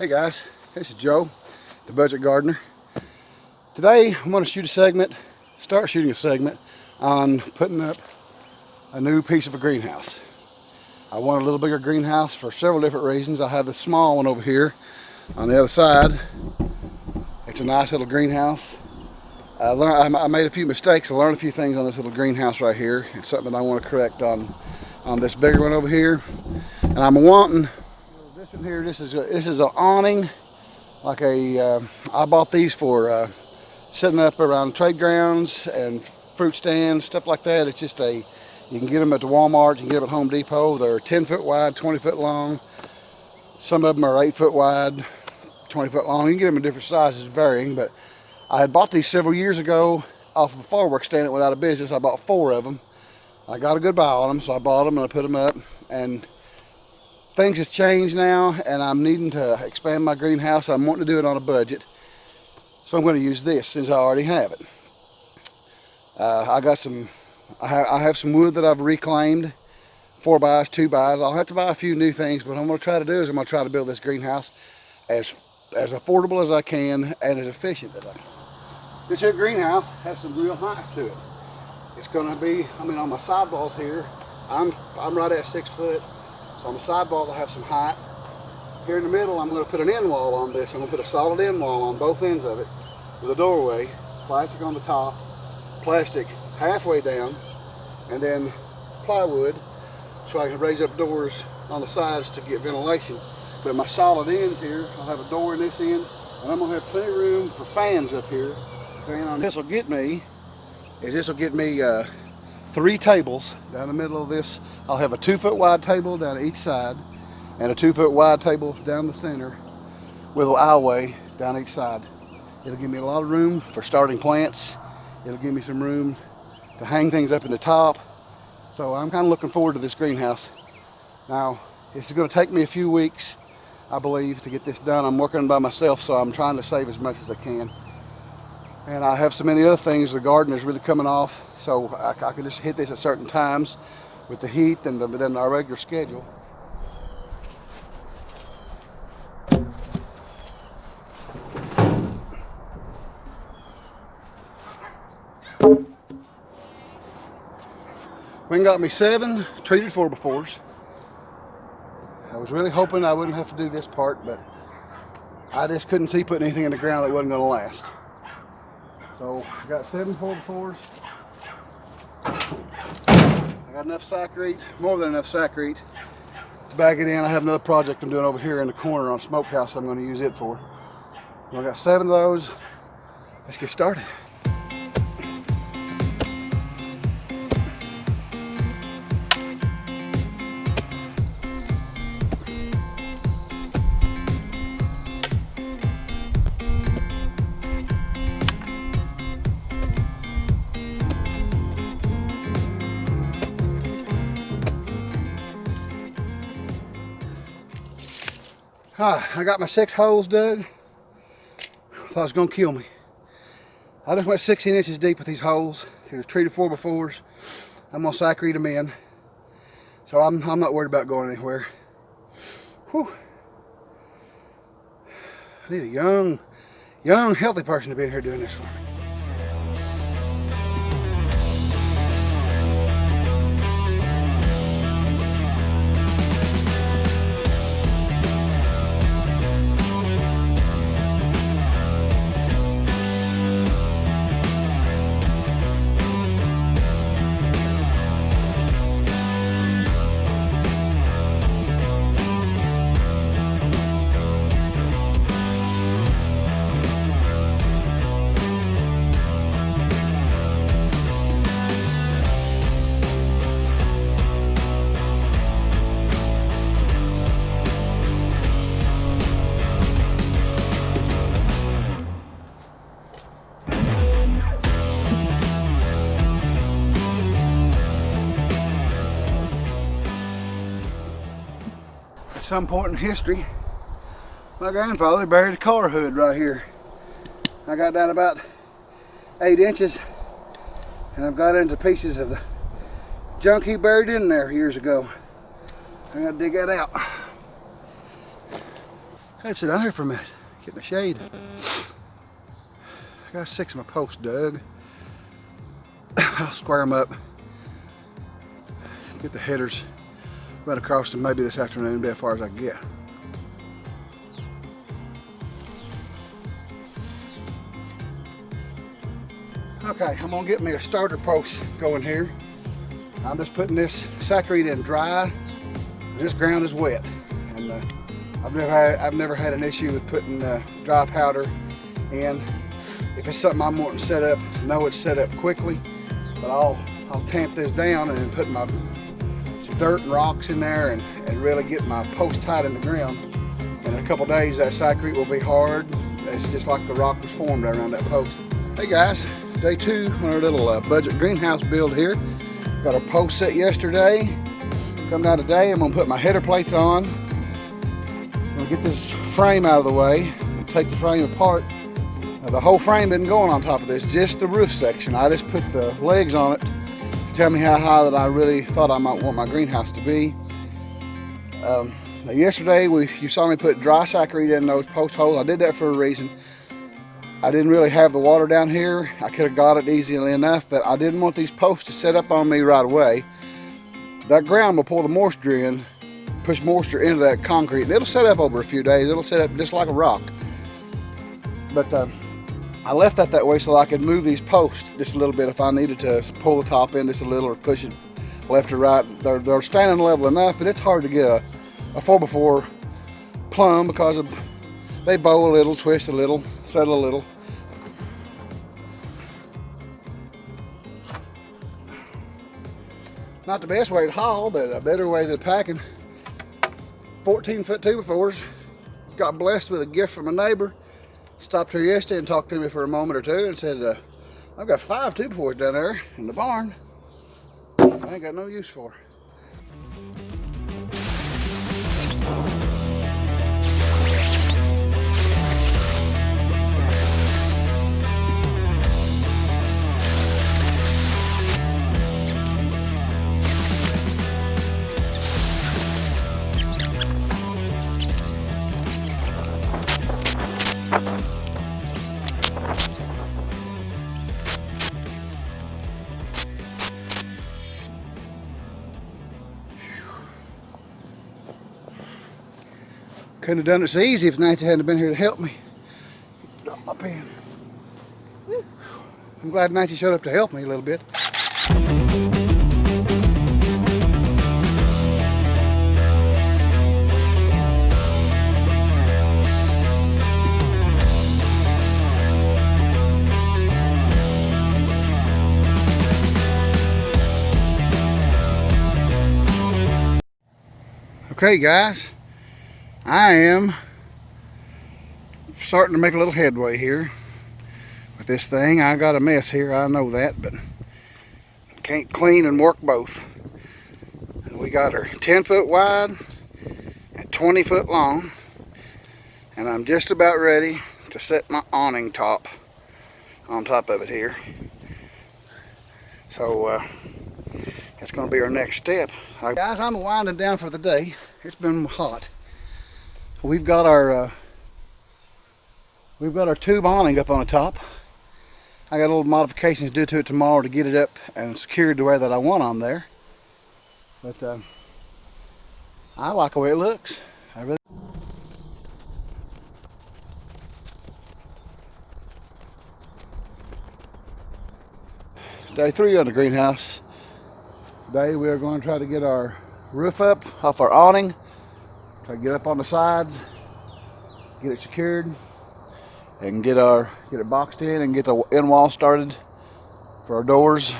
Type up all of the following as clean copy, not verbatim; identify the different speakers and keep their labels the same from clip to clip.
Speaker 1: Hey guys, this is Joe, the Budget Gardener. Today I'm going to start shooting a segment on putting up a new piece of a greenhouse. I want a little bigger greenhouse for several different reasons. I have the small one over here on the other side. It's a nice little greenhouse. I made a few mistakes. I learned a few things on this little greenhouse right here. It's something I want to correct on this bigger one over here. And I'm wanting this one here. This is an awning, like I bought these for setting up around trade grounds and fruit stands, stuff like that. It's just you can get them at the Walmart, you can get them at Home Depot. They're 10 foot wide, 20 foot long. Some of them are 8 foot wide, 20 foot long. You can get them in different sizes, varying, but I had bought these several years ago off of a fireworks stand that went out of business. I bought 4 of them. I got a good buy on them, so I bought them and I put them up. And things have changed now, and I'm needing to expand my greenhouse. I'm wanting to do it on a budget, so I'm going to use this since I already have it. I have some wood that I've reclaimed, 4x, 2x. I'll have to buy a few new things, but what I'm going to try to do is I'm going to try to build this greenhouse as affordable as I can and as efficient as I can. This here greenhouse has some real height to it. It's going to be, on my sidewalls here, I'm right at 6 foot. So on the sidewalls I have some height. Here in the middle I'm going to put an end wall on this. I'm going to put a solid end wall on both ends of it with a doorway, plastic on the top, plastic halfway down, and then plywood so I can raise up doors on the sides to get ventilation. But my solid ends here, I'll have a door in this end, and I'm going to have plenty of room for fans up here. This will get me 3 tables down the middle of this. I'll have a 2 foot wide table down each side and a 2 foot wide table down the center with an aisleway down each side. It'll give me a lot of room for starting plants. It'll give me some room to hang things up in the top. So I'm kind of looking forward to this greenhouse. Now, it's going to take me a few weeks, I believe, to get this done. I'm working by myself, so I'm trying to save as much as I can. And I have so many other things. The garden is really coming off, so I can just hit this at certain times with the heat and then our regular schedule. Wing got me 7 treated 4x4s. I was really hoping I wouldn't have to do this part, but I just couldn't see putting anything in the ground that wasn't going to last. So I got 7 4x4s. I got enough sacrete, more than enough sacrete to bag it in. I have another project I'm doing over here in the corner on a smokehouse I'm going to use it for. I got 7 of those. Let's get started. Alright, I got my 6 holes dug. Thought it was going to kill me. I just went 16 inches deep with these holes. They're treated 4x4s. I'm going to sacrete them in. So I'm not worried about going anywhere. Whew. I need a young, healthy person to be in here doing this for me. At some point in history, my grandfather buried a car hood right here. I got down about 8 inches, and I've got into pieces of the junk he buried in there years ago. I gotta dig that out. I'd sit down here for a minute, get my shade. I got 6 of my posts dug. I'll square them up, get the headers run across them maybe this afternoon, be as far as I can get. Okay, I'm gonna get me a starter post going here. I'm just putting this saccharin in dry. This ground is wet, and I've never had an issue with putting dry powder in. If it's something I'm wanting to set up, know it's set up quickly. But I'll tamp this down and then put some dirt and rocks in there and really get my post tight in the ground. In a couple days, that saccharin will be hard. It's just like the rock was formed around that post. Hey guys, day 2 on our little budget greenhouse build here. Got our post set yesterday. Come down today, I'm gonna put my header plates on. I'm gonna get this frame out of the way, take the frame apart. The whole frame isn't going on top of this, just the roof section. I just put the legs on it to tell me how high that I really thought I might want my greenhouse to be. Yesterday, you saw me put dry saccharin in those post holes. I did that for a reason. I didn't really have the water down here. I could have got it easily enough, but I didn't want these posts to set up on me right away. That ground will pull the moisture in, push moisture into that concrete, and it'll set up over a few days. It'll set up just like a rock. But I left that way so I could move these posts just a little bit if I needed to pull the top in just a little or push it left or right. They're standing level enough, but it's hard to get a 4x4 plumb because they bow a little, twist a little, settle a little. Not the best way to haul, but a better way than packing. 14-foot 2x4s. Got blessed with a gift from a neighbor. Stopped here yesterday and talked to me for a moment or two and said, I've got 5 2x4s down there in the barn. I ain't got no use for. Couldn't have done it so easy if Nancy hadn't been here to help me. Drop my pen. I'm glad Nancy showed up to help me a little bit. Okay guys, I am starting to make a little headway here with this thing. I got a mess here, I know that, but can't clean and work both. We got her 10 foot wide and 20 foot long, and I'm just about ready to set my awning top on top of it here. So that's going to be our next step. Guys, I'm winding down for the day. It's been hot. We've got our tube awning up on the top. I got a little modifications to do to it tomorrow to get it up and secured the way that I want on there. But I like the way it looks. I really. Day 3 on the greenhouse. Today we are going to try to get our roof up off our awning. Try to get up on the sides, get it secured, and get it boxed in and get the end wall started for our doors.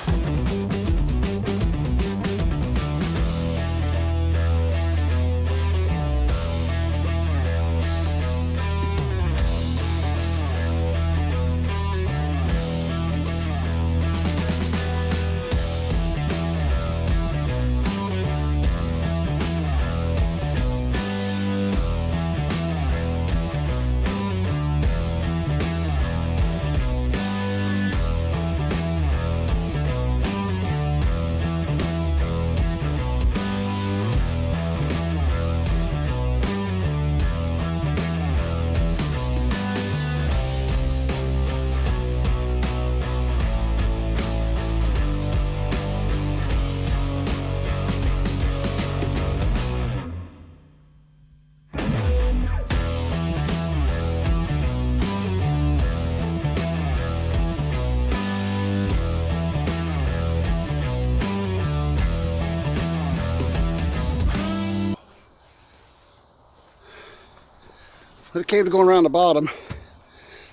Speaker 1: when it came to going around the bottom,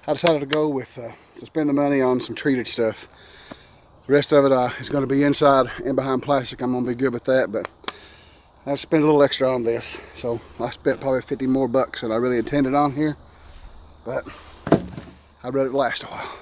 Speaker 1: I decided to go with, to spend the money on some treated stuff. The rest of it is going to be inside and behind plastic. I'm going to be good with that, but I spent a little extra on this. So I spent probably 50 more bucks than I really intended on here, but I'd let it last a while.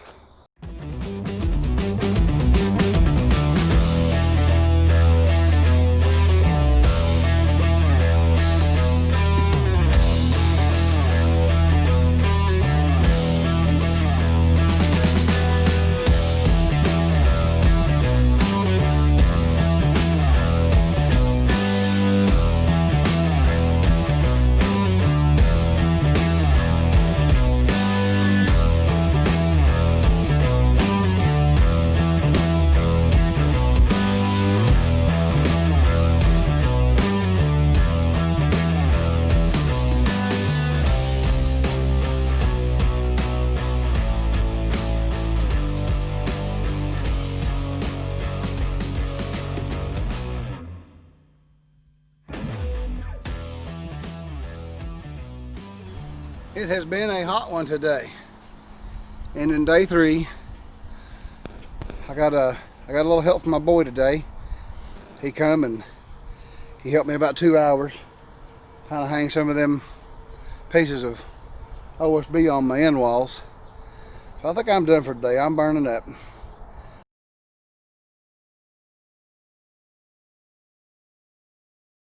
Speaker 1: It has been a hot one today, and in day 3, I got a little help from my boy today. He come and he helped me about 2 hours, kind of hang some of them pieces of OSB on my end walls. So I think I'm done for today. I'm burning up.